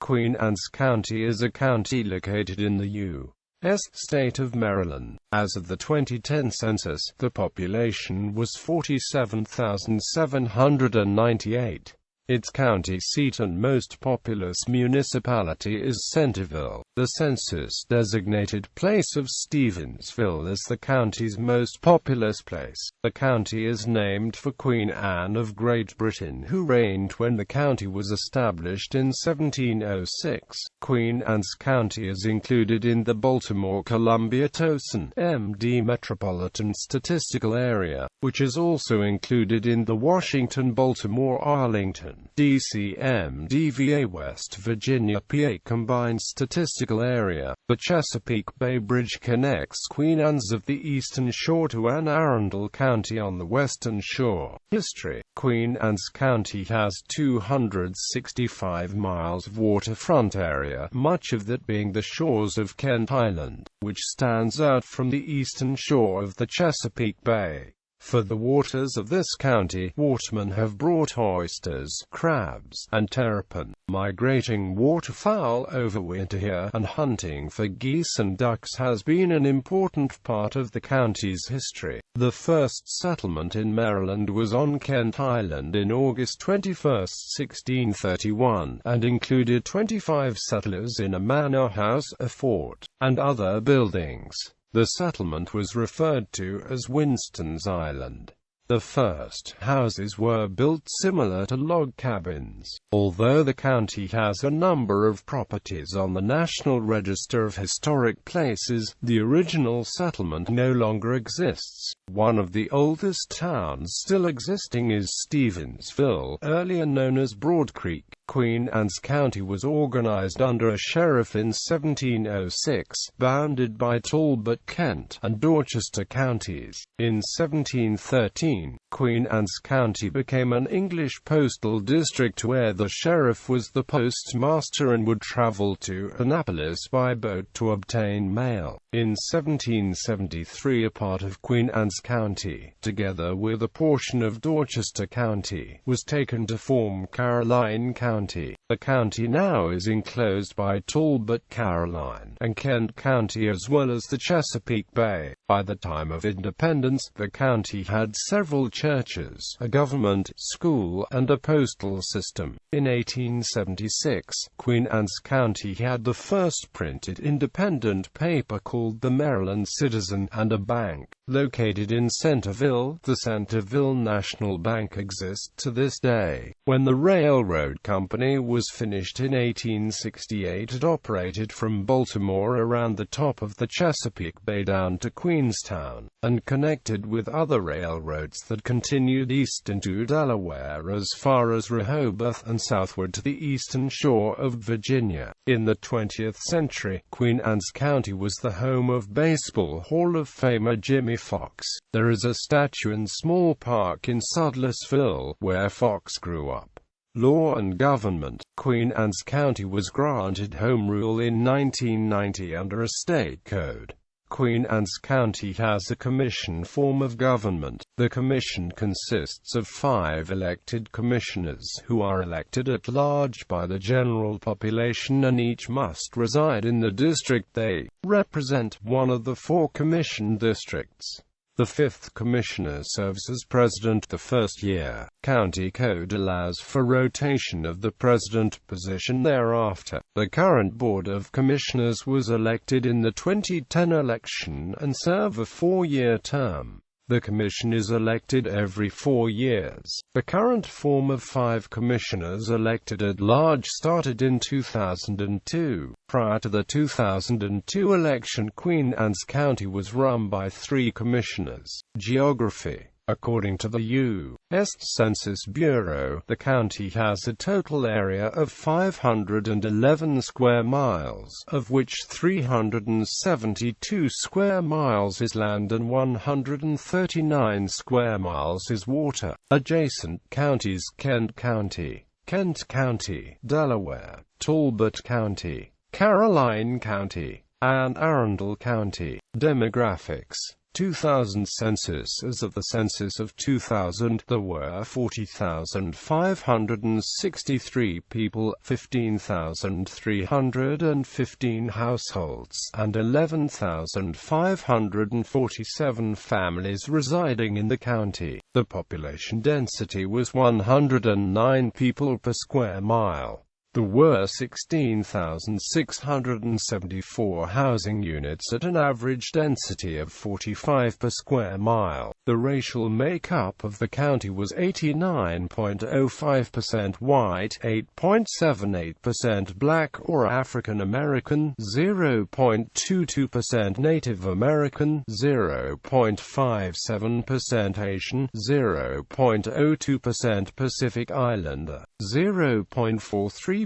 Queen Anne's County is a county located in the U.S. state of Maryland. As of the 2010 census, the population was 47,798. Its county seat and most populous municipality is Centreville. The census-designated place of Stevensville is the county's most populous place. The county is named for Queen Anne of Great Britain, who reigned when the county was established in 1706. Queen Anne's County is included in the Baltimore-Columbia-Towson, MD Metropolitan Statistical Area, which is also included in the Washington-Baltimore-Arlington, D.C. MDVA West Virginia PA Combined Statistical Area. The Chesapeake Bay Bridge connects Queen Anne's of the Eastern Shore to Anne Arundel County on the western shore. History. Queen Anne's County has 265 miles of waterfront area, much of that being the shores of Kent Island, which stands out from the eastern shore of the Chesapeake Bay. For the waters of this county, watermen have brought oysters, crabs, and terrapin. Migrating waterfowl overwinter here, and hunting for geese and ducks has been an important part of the county's history. The first settlement in Maryland was on Kent Island in August 21, 1631, and included 25 settlers in a manor house, a fort, and other buildings. The settlement was referred to as Winston's Island. The first houses were built similar to log cabins. Although the county has a number of properties on the National Register of Historic Places, the original settlement no longer exists. One of the oldest towns still existing is Stevensville, earlier known as Broad Creek. Queen Anne's County was organized under a sheriff in 1706, bounded by Talbot, Kent, and Dorchester counties. In 1713, Queen Anne's County became an English postal district where the sheriff was the postmaster and would travel to Annapolis by boat to obtain mail. In 1773, a part of Queen Anne's County, together with a portion of Dorchester County, was taken to form Caroline County. The county now is enclosed by Talbot, Caroline, and Kent County as well as the Chesapeake Bay. By the time of independence, the county had several churches, a government, school, and a postal system. In 1876, Queen Anne's County had the first printed independent paper called the Maryland Citizen, and a bank. Located in Centreville, the Centreville National Bank exists to this day. When the railroad company was finished in 1868, it operated from Baltimore around the top of the Chesapeake Bay down to Queenstown, and connected with other railroads that continued east into Delaware as far as Rehoboth and southward to the eastern shore of Virginia. In the 20th century, Queen Anne's County was the home of Baseball Hall of Famer Jimmy Fox. There is a statue and small park in Sudlersville, where Fox grew up. Law and government. Queen Anne's County was granted home rule in 1990 under a state code. Queen Anne's County has a commission form of government. The commission consists of 5 elected commissioners who are elected at large by the general population, and each must reside in the district they represent, one of the 4 commission districts. The 5th commissioner serves as president the first year. County code allows for rotation of the president position thereafter. The current Board of Commissioners was elected in the 2010 election and serve a 4-year term. The commission is elected every 4 years. The current form of 5 commissioners elected at large started in 2002. Prior to the 2002 election, Queen Anne's County was run by 3 commissioners. Geography. According to the U.S. Census Bureau, the county has a total area of 511 square miles, of which 372 square miles is land and 139 square miles is water. Adjacent counties: Kent County, Delaware, Talbot County, Caroline County, and Arundel County. Demographics. 2000 census. As of the census of 2000, there were 40,563 people, 15,315 households, and 11,547 families residing in the county. The population density was 109 people per square mile. There were 16,674 housing units at an average density of 45 per square mile. The racial makeup of the county was 89.05% white, 8.78% black or African American, 0.22% Native American, 0.57% Asian, 0.02% Pacific Islander, 0.43%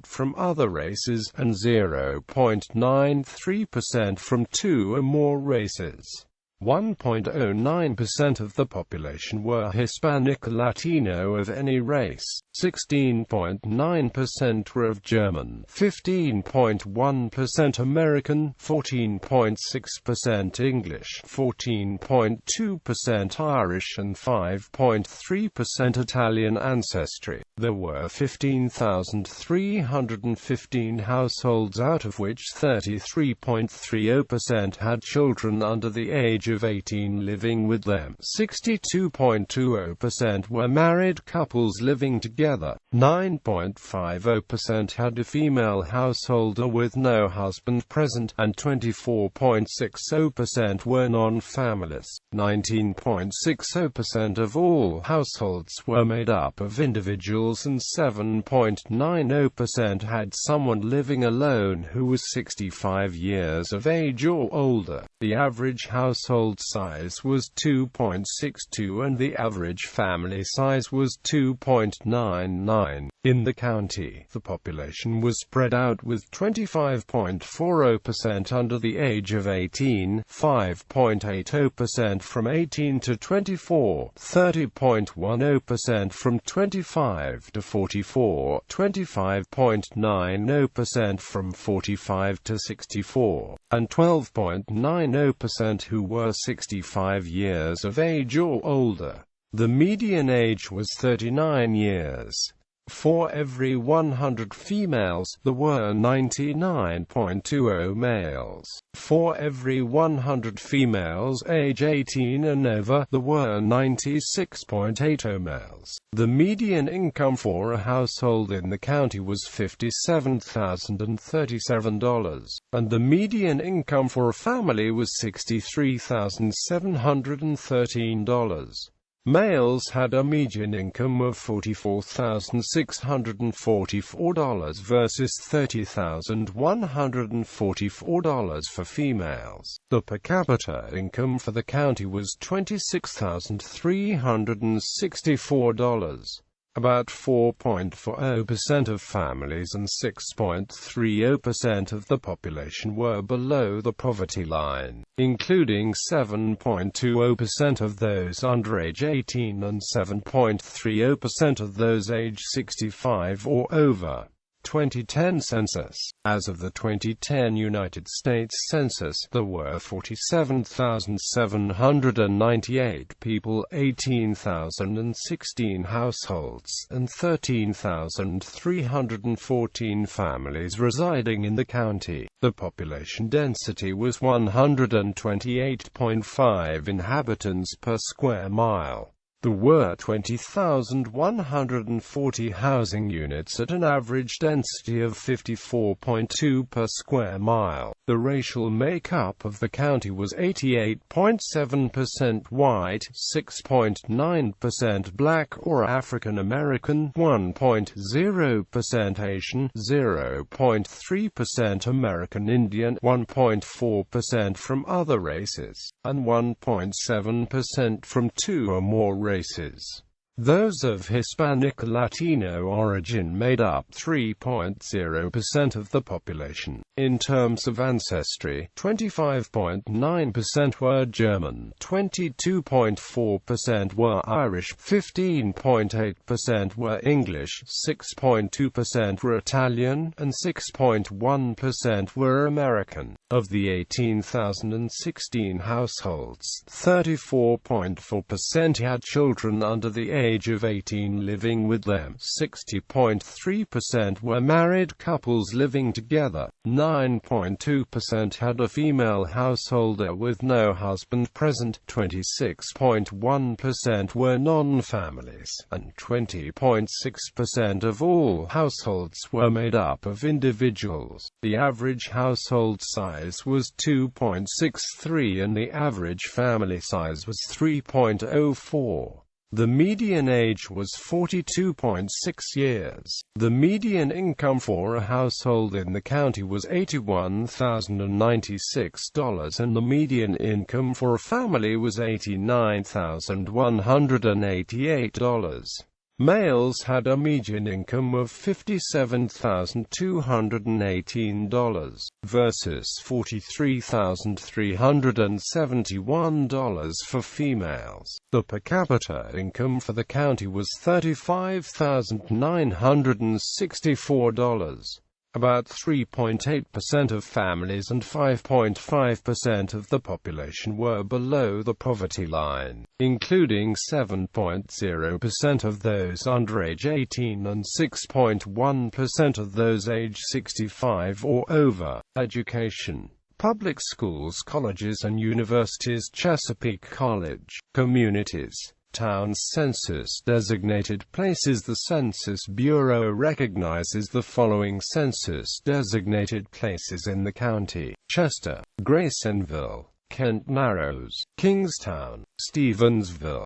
from other races, and 0.93% from two or more races. 1.09% of the population were Hispanic or Latino of any race, 16.9% were of German, 15.1% American, 14.6% English, 14.2% Irish and 5.3% Italian ancestry. There were 15,315 households, out of which 33.30% had children under the age of 18 living with them. 62.20% were married couples living together. 9.50% had a female householder with no husband present, and 24.60% were non-families. 19.60% of all households were made up of individuals, and 7.90% had someone living alone who was 65 years of age or older. The average household size was 2.62 and the average family size was 2.99. In the county, the population was spread out with 25.40% under the age of 18, 5.80% from 18 to 24, 30.10% from 25 to 44, 25.90% from 45 to 64, and 12.90% who were 65 years of age or older. The median age was 39 years. For every 100 females, there were 99.20 males. For every 100 females age 18 and over, there were 96.80 males. The median income for a household in the county was $57,037, and the median income for a family was $63,713. Males had a median income of $44,644 versus $30,144 for females. The per capita income for the county was $26,364. About 4.40% of families and 6.30% of the population were below the poverty line, including 7.20% of those under age 18 and 7.30% of those age 65 or over. 2010 census. As of the 2010 United States Census, there were 47,798 people, 18,016 households, and 13,314 families residing in the county. The population density was 128.5 inhabitants per square mile. There were 20,140 housing units at an average density of 54.2 per square mile. The racial makeup of the county was 88.7% white, 6.9% black or African American, 1.0% Asian, 0.3% American Indian, 1.4% from other races, and 1.7% from two or more races. Those of Hispanic Latino origin made up 3.0% of the population. In terms of ancestry, 25.9% were German, 22.4% were Irish, 15.8% were English, 6.2% were Italian, and 6.1% were American. Of the 18,016 households, 34.4% had children under the age of 18 living with them, 60.3% were married couples living together, 9.2% had a female householder with no husband present, 26.1% were non-families, and 20.6% of all households were made up of individuals. The average household size was 2.63 and the average family size was 3.04. The median age was 42.6 years. The median income for a household in the county was $81,096 and the median income for a family was $89,188. Males had a median income of $57,218 versus $43,371 for females. The per capita income for the county was $35,964. About 3.8% of families and 5.5% of the population were below the poverty line, including 7.0% of those under age 18 and 6.1% of those age 65 or over. Education. Public schools, colleges and universities. Chesapeake College. Communities. Town census designated places. The Census Bureau recognizes the following census designated places in the county: Chester, Graysonville, Kent Narrows, Kingstown, Stevensville,